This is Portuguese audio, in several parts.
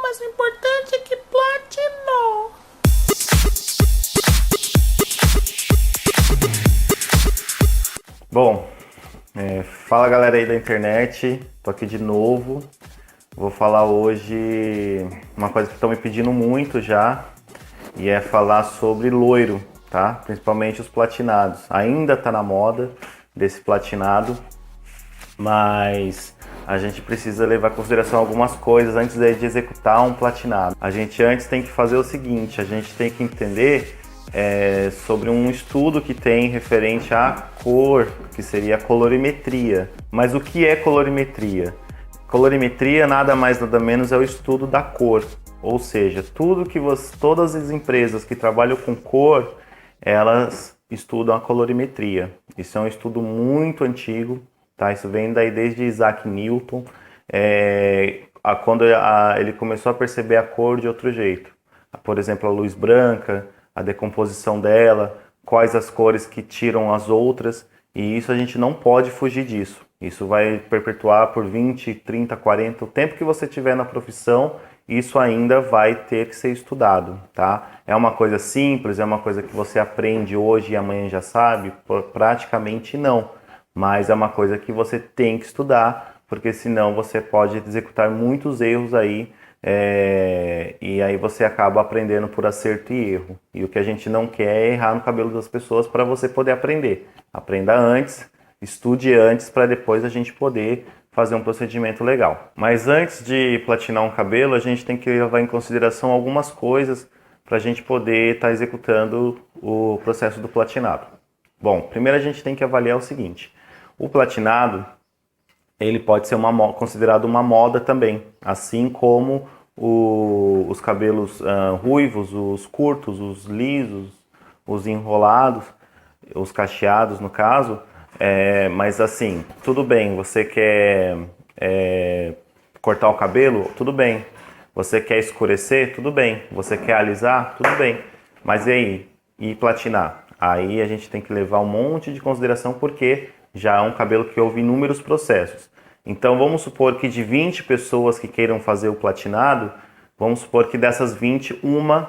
mas o importante é que platinou. Bom, fala galera aí da internet, tô aqui de novo. Vou falar hoje uma coisa que estão me pedindo muito já, e é falar sobre loiro, tá? Principalmente os platinados. Ainda tá na moda desse platinado, mas a gente precisa levar em consideração algumas coisas antes de executar um platinado. A gente antes tem que fazer o seguinte, a gente tem que entender sobre um estudo que tem referente à cor, que seria a colorimetria. Mas o que é colorimetria? Colorimetria nada mais nada menos é o estudo da cor, ou seja, todas as empresas que trabalham com cor, elas estudam a colorimetria. Isso é um estudo muito antigo, tá? Isso vem daí desde Isaac Newton, quando ele começou a perceber a cor de outro jeito. Por exemplo, a luz branca, a decomposição dela, quais as cores que tiram as outras, e isso a gente não pode fugir disso. Isso vai perpetuar por 20, 30, 40, o tempo que você tiver na profissão, isso ainda vai ter que ser estudado, tá? É uma coisa simples, é uma coisa que você aprende hoje e amanhã já sabe? Praticamente não, mas é uma coisa que você tem que estudar, porque senão você pode executar muitos erros aí, e aí você acaba aprendendo por acerto e erro. E o que a gente não quer é errar no cabelo das pessoas para você poder aprender. Aprenda antes, estude antes para depois a gente poder fazer um procedimento legal. Mas antes de platinar um cabelo, a gente tem que levar em consideração algumas coisas para a gente poder estar executando o processo do platinado. Bom, primeiro a gente tem que avaliar o seguinte: o platinado ele pode ser considerado uma moda também, assim como os cabelos ruivos, os curtos, os lisos, os enrolados, os cacheados no caso. Mas assim, tudo bem, você quer cortar o cabelo? Tudo bem. Você quer escurecer? Tudo bem. Você quer alisar? Tudo bem. Mas e aí? E platinar? Aí a gente tem que levar um monte de consideração porque já é um cabelo que houve inúmeros processos. Então vamos supor que de 20 pessoas que queiram fazer o platinado, vamos supor que dessas 20, uma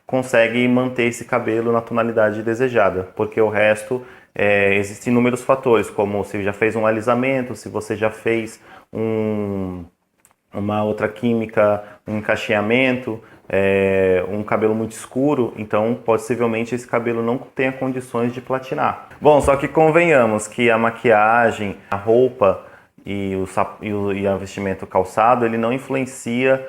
consegue manter esse cabelo na tonalidade desejada, porque o resto existem inúmeros fatores, como se já fez um alisamento, se você já fez uma outra química, um encaixeamento, um cabelo muito escuro, então possivelmente esse cabelo não tenha condições de platinar. Bom, só que convenhamos que a maquiagem, a roupa e o vestimento calçado, ele não influencia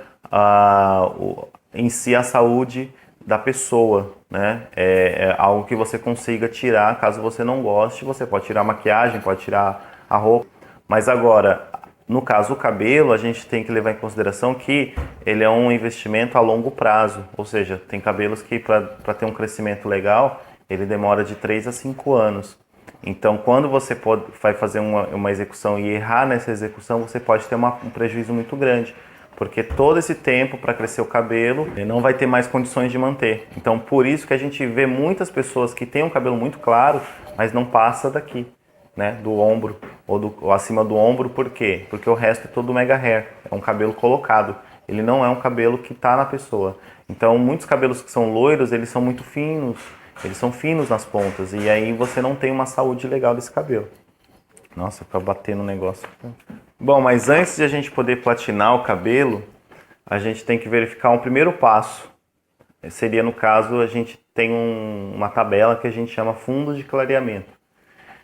em si a saúde da pessoa, né? É algo que você consiga tirar, caso você não goste, você pode tirar a maquiagem, pode tirar a roupa, mas agora, no caso o cabelo, a gente tem que levar em consideração que ele é um investimento a longo prazo, ou seja, tem cabelos que para ter um crescimento legal, ele demora de 3 a 5 anos. Então, quando você vai fazer uma execução e errar nessa execução, você pode ter um prejuízo muito grande, porque todo esse tempo para crescer o cabelo não vai ter mais condições de manter. Então, por isso que a gente vê muitas pessoas que têm um cabelo muito claro, mas não passa daqui, né, do ombro ou acima do ombro. Por quê? Porque o resto é todo mega hair, é um cabelo colocado. Ele não é um cabelo que está na pessoa. Então, muitos cabelos que são loiros, eles são muito finos, eles são finos nas pontas, e aí você não tem uma saúde legal desse cabelo. Nossa, para bater no negócio. Bom, mas antes de a gente poder platinar o cabelo, a gente tem que verificar um primeiro passo. Seria, no caso, a gente tem uma tabela que a gente chama fundo de clareamento.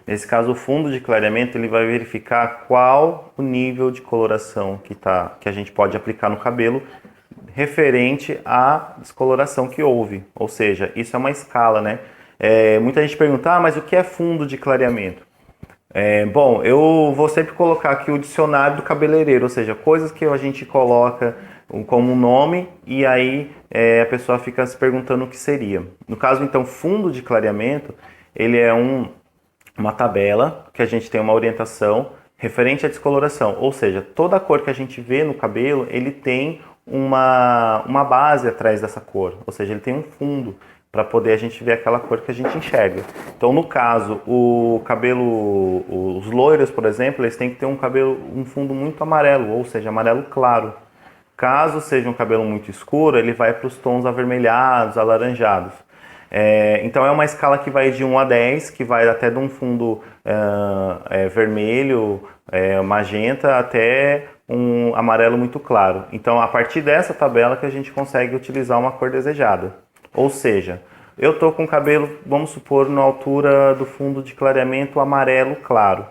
Nesse caso, o fundo de clareamento ele vai verificar qual o nível de coloração que a gente pode aplicar no cabelo referente à descoloração que houve. Ou seja, isso é uma escala, né? Muita gente pergunta, mas o que é fundo de clareamento? Bom, eu vou sempre colocar aqui o dicionário do cabeleireiro, ou seja, coisas que a gente coloca como um nome e aí a pessoa fica se perguntando o que seria. No caso, então, fundo de clareamento, ele é uma tabela que a gente tem uma orientação referente à descoloração, ou seja, toda a cor que a gente vê no cabelo, ele tem uma base atrás dessa cor, ou seja, ele tem um fundo para poder a gente ver aquela cor que a gente enxerga. Então, no caso, o cabelo, os loiros, por exemplo, eles têm que ter um fundo muito amarelo, ou seja, amarelo claro. Caso seja um cabelo muito escuro, ele vai para os tons avermelhados, alaranjados. Então é uma escala que vai de 1 a 10, que vai até de um fundo vermelho, magenta, até um amarelo muito claro. Então a partir dessa tabela que a gente consegue utilizar uma cor desejada. Ou seja, eu estou com o cabelo, vamos supor, na altura do fundo de clareamento amarelo claro.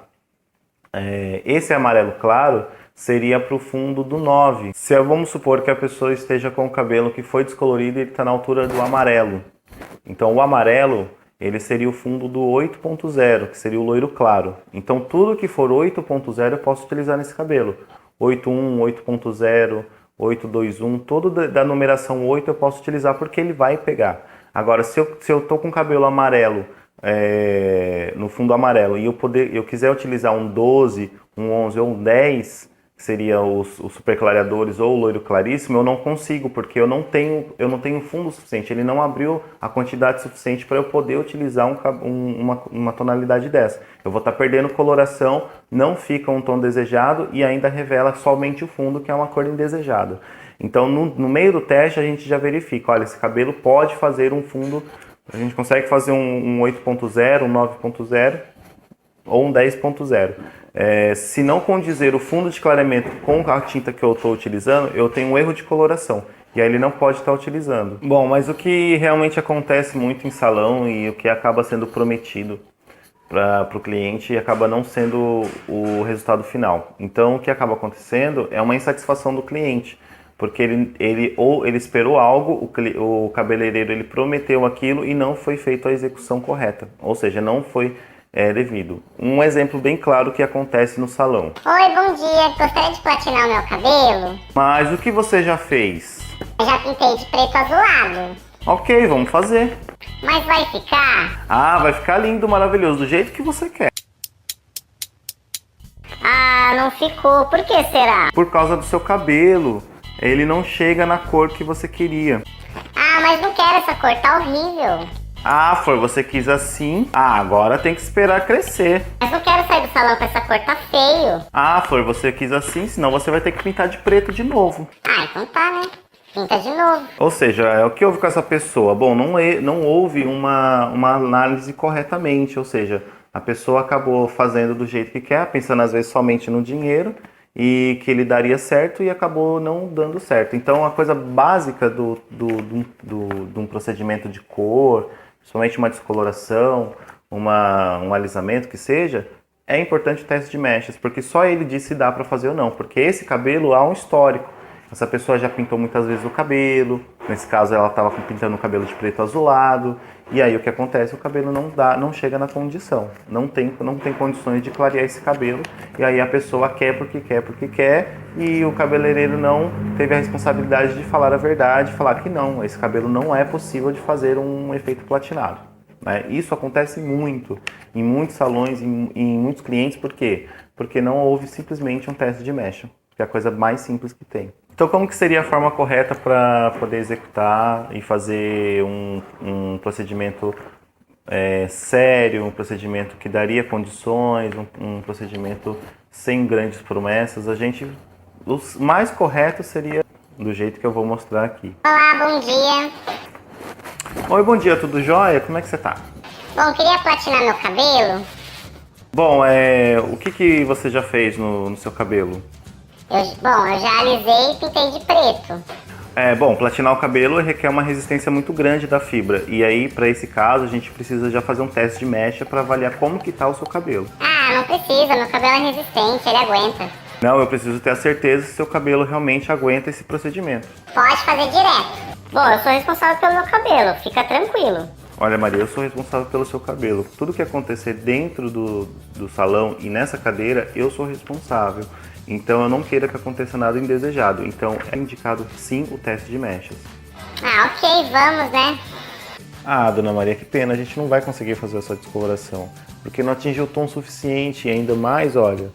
Esse amarelo claro seria para o fundo do 9. Vamos supor que a pessoa esteja com o cabelo que foi descolorido e ele está na altura do amarelo. Então o amarelo, ele seria o fundo do 8.0, que seria o loiro claro. Então tudo que for 8.0 eu posso utilizar nesse cabelo. 8.1, 8.0, 8.2.1, todo da numeração 8 eu posso utilizar porque ele vai pegar. Agora, se eu tô com o cabelo amarelo, no fundo amarelo, e eu quiser utilizar um 12, um 11 ou um 10, que seria os super clareadores ou o loiro claríssimo, eu não consigo, porque eu não tenho fundo suficiente. Ele não abriu a quantidade suficiente para eu poder utilizar uma tonalidade dessa. Eu vou estar perdendo coloração, não fica um tom desejado e ainda revela somente o fundo, que é uma cor indesejada. Então, no meio do teste, a gente já verifica, olha, esse cabelo pode fazer um fundo, a gente consegue fazer um 8.0, um 9.0 ou um 10.0. Se não condizer o fundo de clareamento com a tinta que eu estou utilizando, eu tenho um erro de coloração. E aí ele não pode estar utilizando. Bom, mas o que realmente acontece muito em salão e o que acaba sendo prometido para o cliente acaba não sendo o resultado final. Então o que acaba acontecendo é uma insatisfação do cliente. Porque ele esperou algo, o cabeleireiro ele prometeu aquilo e não foi feita a execução correta. Ou seja, não foi devido. Um exemplo bem claro que acontece no salão. Oi, bom dia. Gostaria de platinar o meu cabelo? Mas o que você já fez? Eu já pintei de preto azulado. Ok, vamos fazer. Mas vai ficar? Ah, vai ficar lindo, maravilhoso, do jeito que você quer. Ah, não ficou. Por que será? Por causa do seu cabelo. Ele não chega na cor que você queria. Ah, mas não quero essa cor, tá horrível. Ah, você quis assim. Ah, agora tem que esperar crescer. Mas não quero sair do salão com essa cor, tá feio. Ah, você quis assim, senão você vai ter que pintar de preto de novo. Ah, então tá, né? Pinta de novo. Ou seja, o que houve com essa pessoa? Bom, não houve uma análise corretamente, ou seja, a pessoa acabou fazendo do jeito que quer, pensando às vezes somente no dinheiro e que ele daria certo e acabou não dando certo. Então, a coisa básica de um procedimento de cor, principalmente uma descoloração, um alisamento que seja, é importante o teste de mechas, porque só ele diz se dá para fazer ou não, porque esse cabelo há um histórico. Essa pessoa já pintou muitas vezes o cabelo, nesse caso ela estava pintando o cabelo de preto azulado, e aí o que acontece? O cabelo não chega na condição, não tem condições de clarear esse cabelo, e aí a pessoa quer porque quer, e o cabeleireiro não teve a responsabilidade de falar a verdade, falar que não, esse cabelo não é possível de fazer um efeito platinado. Isso acontece muito, em muitos salões, em muitos clientes, por quê? Porque não houve simplesmente um teste de mecha, que é a coisa mais simples que tem. Então, como que seria a forma correta para poder executar e fazer um procedimento sério, um procedimento que daria condições, um procedimento sem grandes promessas? O mais correto seria do jeito que eu vou mostrar aqui. Olá, bom dia. Oi, bom dia, tudo jóia? Como é que você tá? Bom, queria platinar meu cabelo. Bom, o que você já fez no seu cabelo? Eu já alisei e pintei de preto. Bom, platinar o cabelo requer uma resistência muito grande da fibra. E aí, para esse caso, a gente precisa já fazer um teste de mecha para avaliar como que tá o seu cabelo. Ah, não precisa, meu cabelo é resistente, ele aguenta. Não, eu preciso ter a certeza se seu cabelo realmente aguenta esse procedimento. Pode fazer direto. Bom, eu sou responsável pelo meu cabelo, fica tranquilo. Olha, Maria, eu sou responsável pelo seu cabelo. Tudo que acontecer dentro do salão e nessa cadeira, eu sou responsável. Então eu não queira que aconteça nada indesejado. Então é indicado sim o teste de mechas. Ah, ok, vamos, né? Ah, dona Maria, que pena, a gente não vai conseguir fazer essa descoloração. Porque não atingiu o tom suficiente e ainda mais, olha,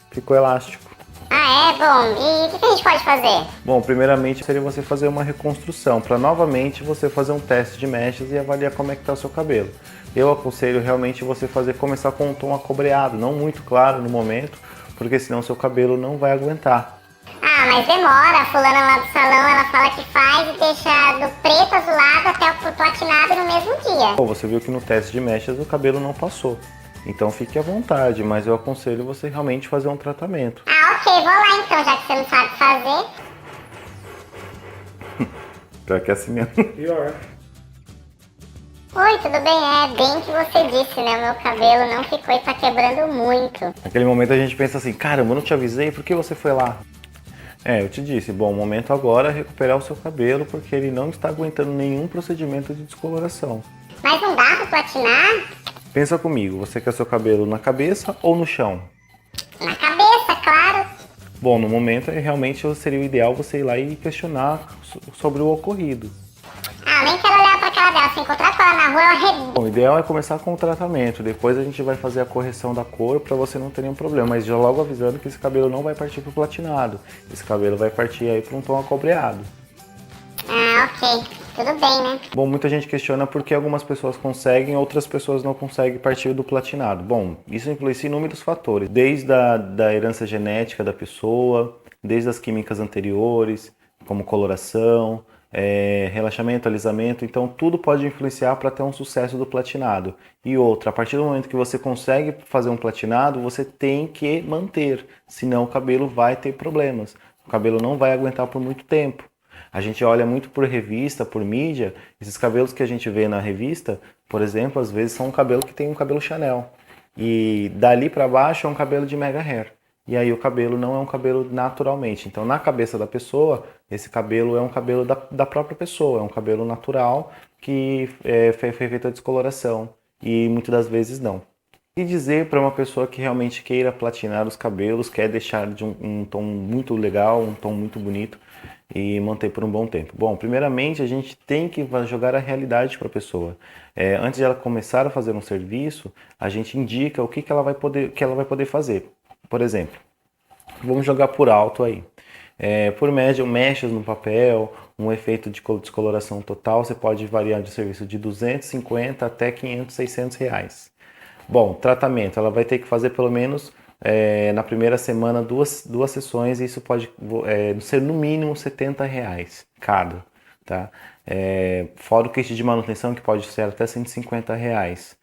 ficou elástico. Ah, bom, e o que a gente pode fazer? Bom, primeiramente seria você fazer uma reconstrução, para novamente você fazer um teste de mechas e avaliar como é que está o seu cabelo. Eu aconselho realmente você começar com um tom acobreado, não muito claro no momento, porque senão seu cabelo não vai aguentar. Ah, Ah, mas demora. A fulana lá do salão, ela fala que faz e deixa do preto azulado até o platinado no mesmo dia. Pô, você viu que no teste de mechas o cabelo não passou. Então fique à vontade, mas eu aconselho você realmente fazer um tratamento. Ah, ok, vou lá então, já que você não sabe fazer. Pior que é assim mesmo. Pior. Oi, tudo bem? É bem que você disse, né? O meu cabelo não ficou e tá quebrando muito. Naquele momento a gente pensa assim, caramba, eu não te avisei, por que você foi lá? Eu te disse, bom, o momento agora é recuperar o seu cabelo, porque ele não está aguentando nenhum procedimento de descoloração. Mas não dá pra platinar? Pensa comigo, você quer seu cabelo na cabeça ou no chão? Na cabeça, claro. Bom, no momento realmente seria o ideal você ir lá e questionar sobre o ocorrido. Ah, nem quero olhar pra cara dela. Se encontrar com ela na rua, eu arrebento. Bom, o ideal é começar com o tratamento, depois a gente vai fazer a correção da cor para você não ter nenhum problema, mas já logo avisando que esse cabelo não vai partir para o platinado, esse cabelo vai partir aí para um tom acobreado. Ah, ok. Tudo bem, né? Bom, muita gente questiona por que algumas pessoas conseguem, outras pessoas não conseguem partir do platinado. Bom, isso influencia em inúmeros fatores, desde da herança genética da pessoa, desde as químicas anteriores, como coloração, relaxamento, alisamento, então tudo pode influenciar para ter um sucesso do platinado. E outra, a partir do momento que você consegue fazer um platinado, você tem que manter, senão o cabelo vai ter problemas, o cabelo não vai aguentar por muito tempo. A gente olha muito por revista, por mídia, esses cabelos que a gente vê na revista, por exemplo, às vezes são um cabelo que tem um cabelo Chanel. E dali para baixo é um cabelo de mega hair. E aí o cabelo não é um cabelo naturalmente. Então na cabeça da pessoa, esse cabelo é um cabelo da própria pessoa, é um cabelo natural que foi feita a descoloração. E muitas das vezes não. E dizer para uma pessoa que realmente queira platinar os cabelos, quer deixar de um tom muito legal, um tom muito bonito, e manter por um bom tempo. Bom, primeiramente a gente tem que jogar a realidade para a pessoa. Antes de ela começar a fazer um serviço, a gente indica o que ela vai poder fazer. Por exemplo, vamos jogar por alto aí. Por média, mechas no papel, um efeito de descoloração total, você pode variar de serviço de 250 até 500, 600 reais. Bom, tratamento, ela vai ter que fazer pelo menos na primeira semana duas sessões, e isso pode ser no mínimo 70 reais cada, tá? Fora o kit de manutenção, que pode ser até 150 reais.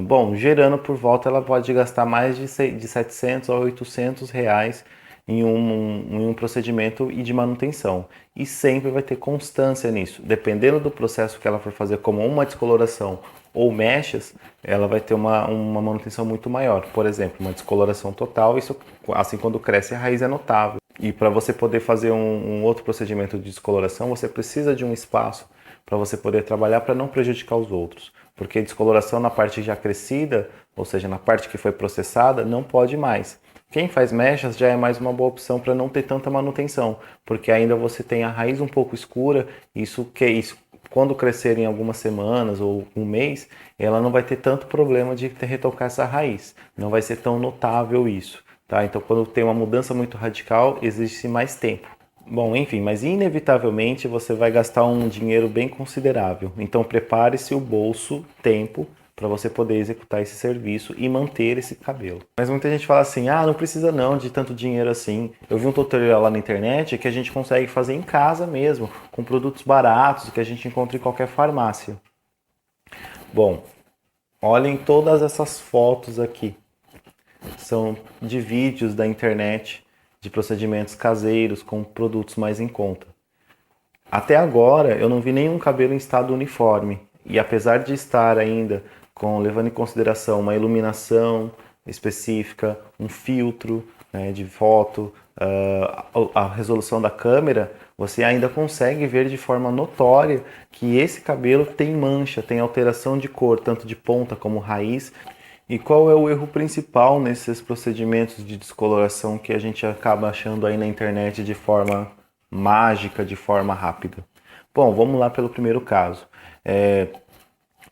Bom, gerando por volta, ela pode gastar mais de 700 a 800 reais em um procedimento e de manutenção. E sempre vai ter constância nisso. Dependendo do processo que ela for fazer, como uma descoloração ou mechas, ela vai ter uma manutenção muito maior. Por exemplo, uma descoloração total, isso assim quando cresce a raiz é notável. E para você poder fazer um outro procedimento de descoloração, você precisa de um espaço para você poder trabalhar para não prejudicar os outros. Porque descoloração na parte já crescida, ou seja, na parte que foi processada, não pode mais. Quem faz mechas já é mais uma boa opção para não ter tanta manutenção, porque ainda você tem a raiz um pouco escura, isso quando crescer em algumas semanas ou um mês, ela não vai ter tanto problema de retocar essa raiz, não vai ser tão notável isso, tá? Então quando tem uma mudança muito radical, exige mais tempo. Bom, enfim, mas inevitavelmente você vai gastar um dinheiro bem considerável, então prepare-se o bolso, tempo, para você poder executar esse serviço e manter esse cabelo. Mas muita gente fala assim, não precisa não de tanto dinheiro assim. Eu vi um tutorial lá na internet que a gente consegue fazer em casa mesmo, com produtos baratos que a gente encontra em qualquer farmácia. Bom, olhem todas essas fotos aqui. São de vídeos da internet, de procedimentos caseiros com produtos mais em conta. Até agora eu não vi nenhum cabelo em estado uniforme. E apesar de estar ainda levando em consideração uma iluminação específica, um filtro de foto, a resolução da câmera, você ainda consegue ver de forma notória que esse cabelo tem mancha, tem alteração de cor, tanto de ponta como raiz. E qual é o erro principal nesses procedimentos de descoloração que a gente acaba achando aí na internet de forma mágica, de forma rápida? Bom, vamos lá pelo primeiro caso.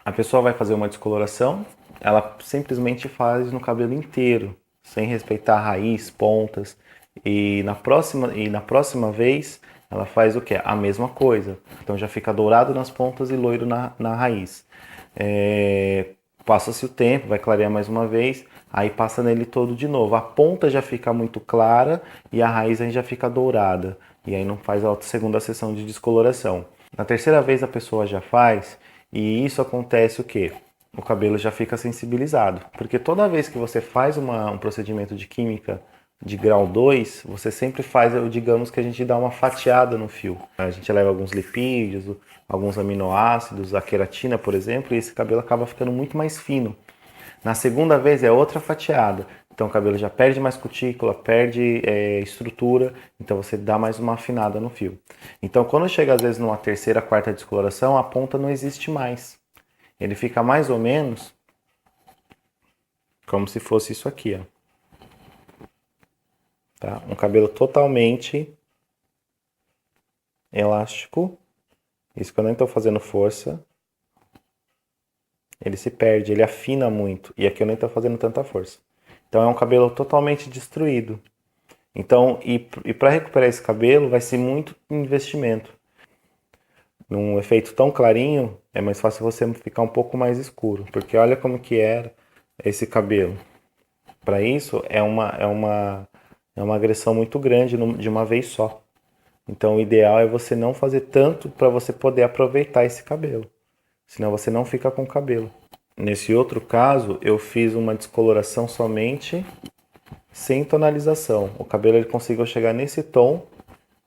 A pessoa vai fazer uma descoloração, ela simplesmente faz no cabelo inteiro, sem respeitar a raiz, pontas, e na próxima vez ela faz o quê? A mesma coisa. Então já fica dourado nas pontas e loiro na raiz. Passa-se o tempo, vai clarear mais uma vez, aí passa nele todo de novo. A ponta já fica muito clara e a raiz aí já fica dourada. E aí não faz a segunda sessão de descoloração. Na terceira vez a pessoa já faz, e isso acontece o quê? O cabelo já fica sensibilizado. Porque toda vez que você faz um procedimento de química de grau 2, você sempre faz, digamos que a gente dá uma fatiada no fio. A gente leva alguns lipídios, alguns aminoácidos, a queratina, por exemplo, e esse cabelo acaba ficando muito mais fino. Na segunda vez é outra fatiada. Então o cabelo já perde mais cutícula, perde estrutura, então você dá mais uma afinada no fio. Então quando chega às vezes numa terceira, quarta descoloração, a ponta não existe mais. Ele fica mais ou menos como se fosse isso aqui, ó. Tá? Um cabelo totalmente elástico. Isso que eu nem estou fazendo força. Ele se perde, ele afina muito. E aqui eu nem estou fazendo tanta força. Então é um cabelo totalmente destruído. Então, e para recuperar esse cabelo vai ser muito investimento. Num efeito tão clarinho, é mais fácil você ficar um pouco mais escuro. Porque olha como que era esse cabelo. Para isso, é uma agressão muito grande de uma vez só. Então o ideal é você não fazer tanto para você poder aproveitar esse cabelo. Senão você não fica com cabelo. Nesse outro caso, eu fiz uma descoloração somente sem tonalização. O cabelo ele conseguiu chegar nesse tom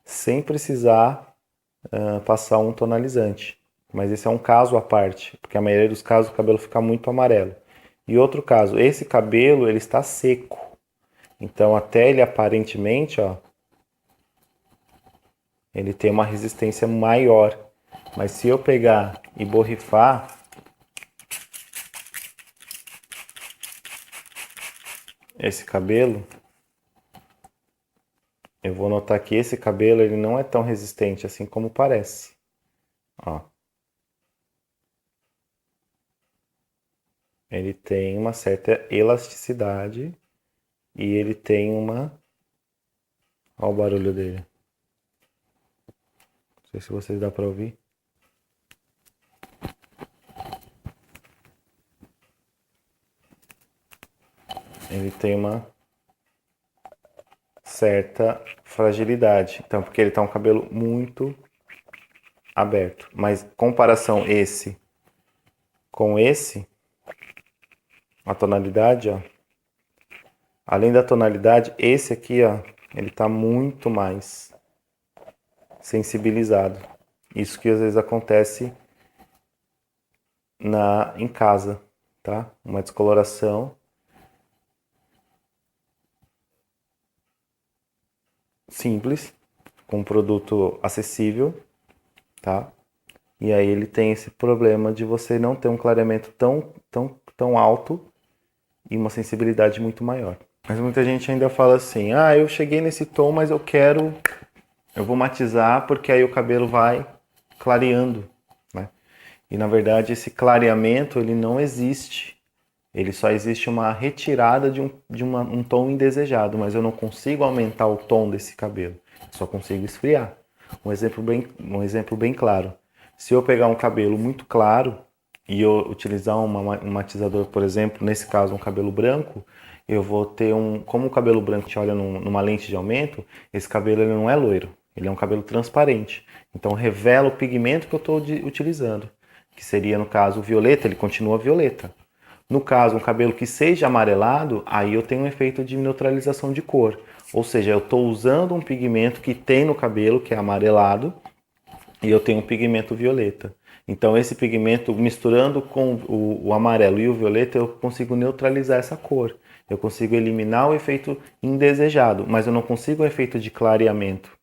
sem precisar passar um tonalizante. Mas esse é um caso à parte, porque a maioria dos casos o cabelo fica muito amarelo. E outro caso, esse cabelo ele está seco. Então até ele aparentemente, ó, ele tem uma resistência maior. Mas se eu pegar e borrifar, esse cabelo, eu vou notar que esse cabelo ele não é tão resistente assim como parece. Ó. Ele tem uma certa elasticidade e ele tem uma... Olha o barulho dele. Não sei se vocês dá para ouvir. Ele tem uma certa fragilidade. Então, porque ele tá um cabelo muito aberto. Mas comparação esse com esse, a tonalidade, ó. Além da tonalidade, esse aqui, ó, ele tá muito mais sensibilizado. Isso que às vezes acontece em casa, tá? Uma descoloração simples, com um produto acessível, tá? E aí ele tem esse problema de você não ter um clareamento tão alto e uma sensibilidade muito maior. Mas muita gente ainda fala assim, ah, eu cheguei nesse tom, mas eu vou matizar porque aí o cabelo vai clareando, né? E na verdade esse clareamento ele não existe. Ele só existe uma retirada de um tom indesejado, mas eu não consigo aumentar o tom desse cabelo, só consigo esfriar. Um exemplo bem claro. Se eu pegar um cabelo muito claro e eu utilizar um matizador, por exemplo, nesse caso um cabelo branco, eu vou ter como o cabelo branco te olha numa lente de aumento, esse cabelo ele não é loiro, ele é um cabelo transparente. Então revela o pigmento que eu estou utilizando, que seria no caso o violeta, ele continua violeta. No caso, um cabelo que seja amarelado, aí eu tenho um efeito de neutralização de cor. Ou seja, eu estou usando um pigmento que tem no cabelo, que é amarelado, e eu tenho um pigmento violeta. Então esse pigmento, misturando com o amarelo e o violeta, eu consigo neutralizar essa cor. Eu consigo eliminar o efeito indesejado, mas eu não consigo o efeito de clareamento.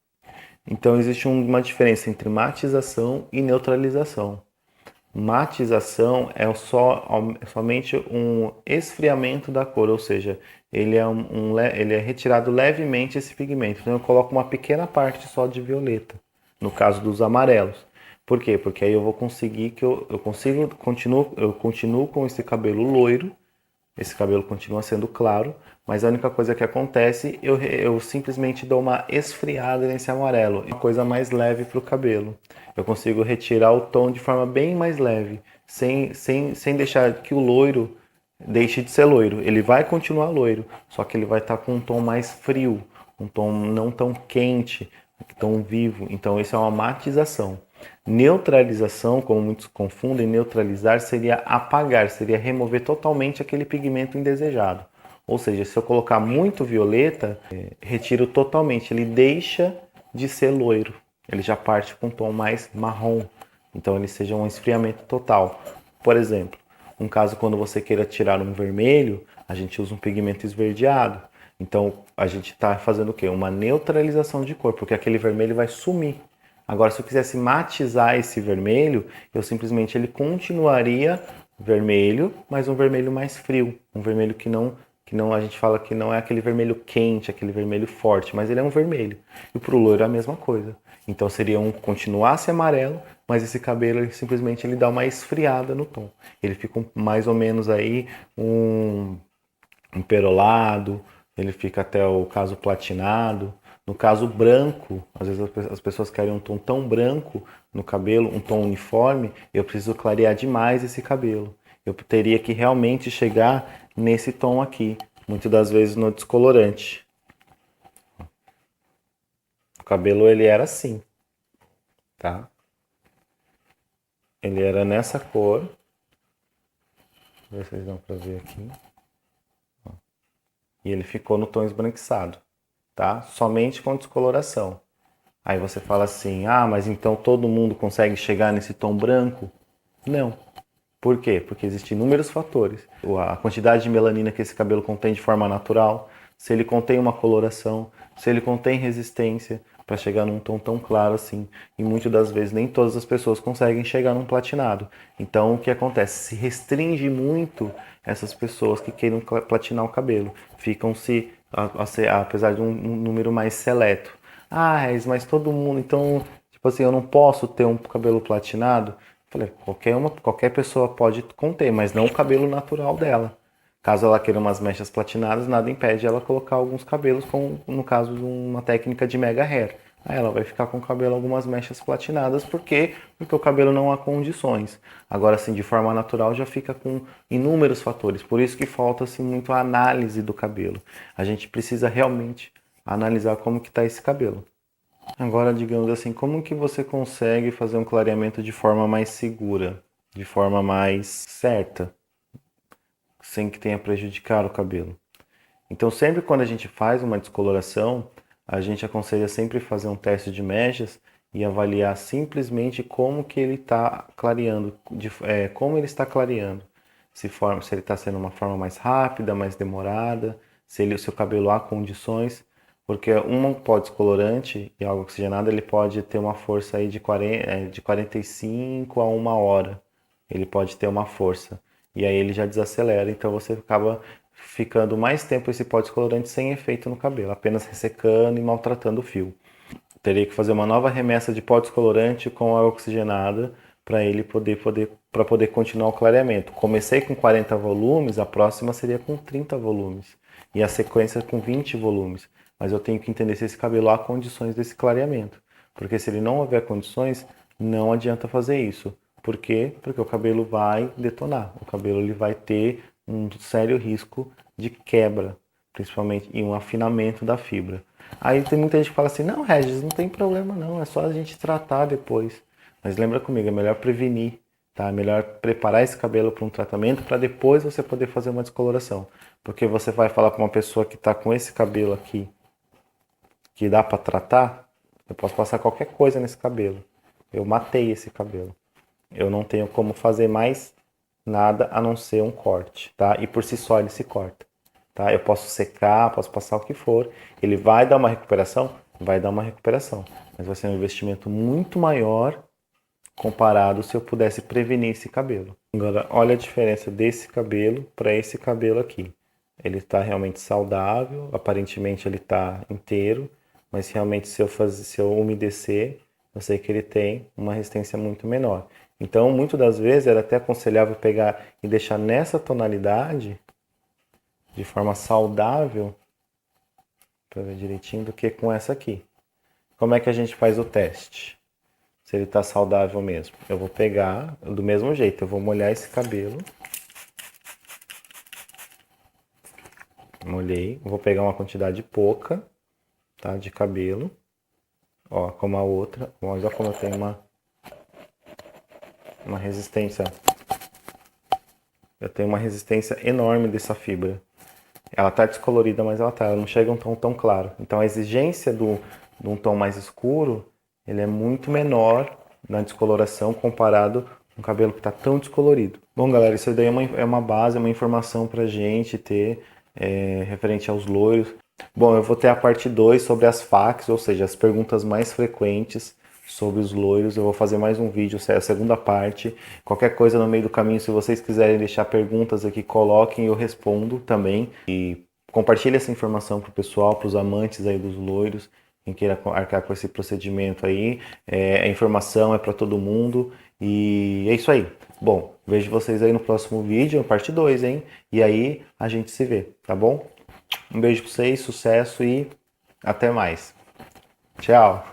Então existe uma diferença entre matização e neutralização. Matização é somente um esfriamento da cor, ou seja, ele é retirado levemente esse pigmento. Então eu coloco uma pequena parte só de violeta, no caso dos amarelos. Por quê? Porque aí eu vou conseguir eu continuo com esse cabelo loiro, esse cabelo continua sendo claro, mas a única coisa que acontece, eu simplesmente dou uma esfriada nesse amarelo, uma coisa mais leve para o cabelo. Eu consigo retirar o tom de forma bem mais leve, sem deixar que o loiro deixe de ser loiro. Ele vai continuar loiro, só que ele vai estar com um tom mais frio, um tom não tão quente, tão vivo. Então isso é uma matização. Neutralização, como muitos confundem, neutralizar seria apagar, seria remover totalmente aquele pigmento indesejado. Ou seja, se eu colocar muito violeta, retiro totalmente, ele deixa de ser loiro. Ele já parte com um tom mais marrom. Então ele seja um esfriamento total. Por exemplo, um caso quando você queira tirar um vermelho, a gente usa um pigmento esverdeado. Então a gente está fazendo o quê? Uma neutralização de cor, porque aquele vermelho vai sumir. Agora, se eu quisesse matizar esse vermelho, eu simplesmente ele continuaria vermelho, mas um vermelho mais frio, um vermelho que não a gente fala que não é aquele vermelho quente, aquele vermelho forte, mas ele é um vermelho. E pro loiro é a mesma coisa. Então seria continuasse amarelo, mas esse cabelo ele simplesmente ele dá uma esfriada no tom. Ele fica mais ou menos aí um perolado, ele fica até o caso platinado. No caso branco, às vezes as pessoas querem um tom tão branco no cabelo, um tom uniforme, eu preciso clarear demais esse cabelo. Eu teria que realmente chegar nesse tom aqui, muitas das vezes no descolorante. O cabelo ele era assim, tá? Ele era nessa cor. Deixa eu ver se vocês dão pra ver aqui. E ele ficou no tom esbranquiçado, tá? Somente com descoloração. Aí você fala assim, mas então todo mundo consegue chegar nesse tom branco? Não. Por quê? Porque existem inúmeros fatores. A quantidade de melanina que esse cabelo contém de forma natural, se ele contém uma coloração, se ele contém resistência para chegar num tom tão claro assim. E muitas das vezes nem todas as pessoas conseguem chegar num platinado. Então o que acontece? Se restringe muito essas pessoas que queiram platinar o cabelo. Ficam-se, apesar de um número mais seleto. Mas todo mundo, então, tipo assim, eu não posso ter um cabelo platinado? Falei, qualquer pessoa pode conter, mas não o cabelo natural dela. Caso ela queira umas mechas platinadas, nada impede ela colocar alguns cabelos, no caso de uma técnica de mega hair. Aí ela vai ficar com o cabelo algumas mechas platinadas, por quê? Porque o cabelo não há condições. Agora, assim, de forma natural já fica com inúmeros fatores. Por isso que falta assim, muito a análise do cabelo. A gente precisa realmente analisar como que está esse cabelo. Agora, digamos assim, como que você consegue fazer um clareamento de forma mais segura, de forma mais certa, sem que tenha prejudicado o cabelo? Então, sempre quando a gente faz uma descoloração, a gente aconselha sempre fazer um teste de mechas e avaliar simplesmente como que ele está clareando, como ele está clareando. Se ele está sendo uma forma mais rápida, mais demorada, se o seu cabelo há condições. Porque um pó descolorante e algo oxigenado, ele pode ter uma força aí de 45 a 1 hora. Ele pode ter uma força. E aí ele já desacelera, então você acaba ficando mais tempo esse pó descolorante sem efeito no cabelo, apenas ressecando e maltratando o fio. Teria que fazer uma nova remessa de pó descolorante com água oxigenada para ele poder continuar o clareamento. Comecei com 40 volumes, a próxima seria com 30 volumes. E a sequência com 20 volumes. Mas eu tenho que entender se esse cabelo há condições desse clareamento. Porque se ele não houver condições, não adianta fazer isso. Por quê? Porque o cabelo vai detonar. O cabelo ele vai ter um sério risco de quebra, principalmente, e um afinamento da fibra. Aí tem muita gente que fala assim, não, Regis, não tem problema não, é só a gente tratar depois. Mas lembra comigo, é melhor prevenir, tá? É melhor preparar esse cabelo para um tratamento para depois você poder fazer uma descoloração. Porque você vai falar para uma pessoa que está com esse cabelo aqui, que dá para tratar, eu posso passar qualquer coisa nesse cabelo. Eu matei esse cabelo. Eu não tenho como fazer mais nada a não ser um corte, tá? E por si só ele se corta, tá? Eu posso secar, posso passar o que for. Ele vai dar uma recuperação? Vai dar uma recuperação. Mas vai ser um investimento muito maior comparado se eu pudesse prevenir esse cabelo. Agora, olha a diferença desse cabelo para esse cabelo aqui. Ele está realmente saudável, aparentemente ele está inteiro, mas realmente se eu umedecer, eu sei que ele tem uma resistência muito menor. Então, muitas das vezes era até aconselhável pegar e deixar nessa tonalidade de forma saudável, para ver direitinho, do que com essa aqui. Como é que a gente faz o teste? se ele tá saudável mesmo. Eu vou pegar do mesmo jeito, eu vou molhar esse cabelo. Molhei, vou pegar uma quantidade pouca, tá, de cabelo. Ó, como a outra, olha como eu tenho uma resistência. Eu tenho uma resistência enorme dessa fibra. Ela tá descolorida, mas ela não chega a um tom tão claro. Então a exigência de um tom mais escuro, ele é muito menor na descoloração comparado com o cabelo que tá tão descolorido. Bom, galera, isso daí é uma base, é uma informação pra gente ter referente aos loiros. Bom, eu vou ter a parte 2 sobre as FAQs, ou seja, as perguntas mais frequentes sobre os loiros. Eu vou fazer mais um vídeo, a segunda parte. Qualquer coisa no meio do caminho, se vocês quiserem deixar perguntas aqui, coloquem e eu respondo também. E compartilhe essa informação para o pessoal, para os amantes aí dos loiros, quem queira arcar com esse procedimento aí. A informação é para todo mundo e é isso aí. Bom, vejo vocês aí no próximo vídeo, parte 2, hein? E aí a gente se vê, tá bom? Um beijo para vocês, sucesso e até mais. Tchau!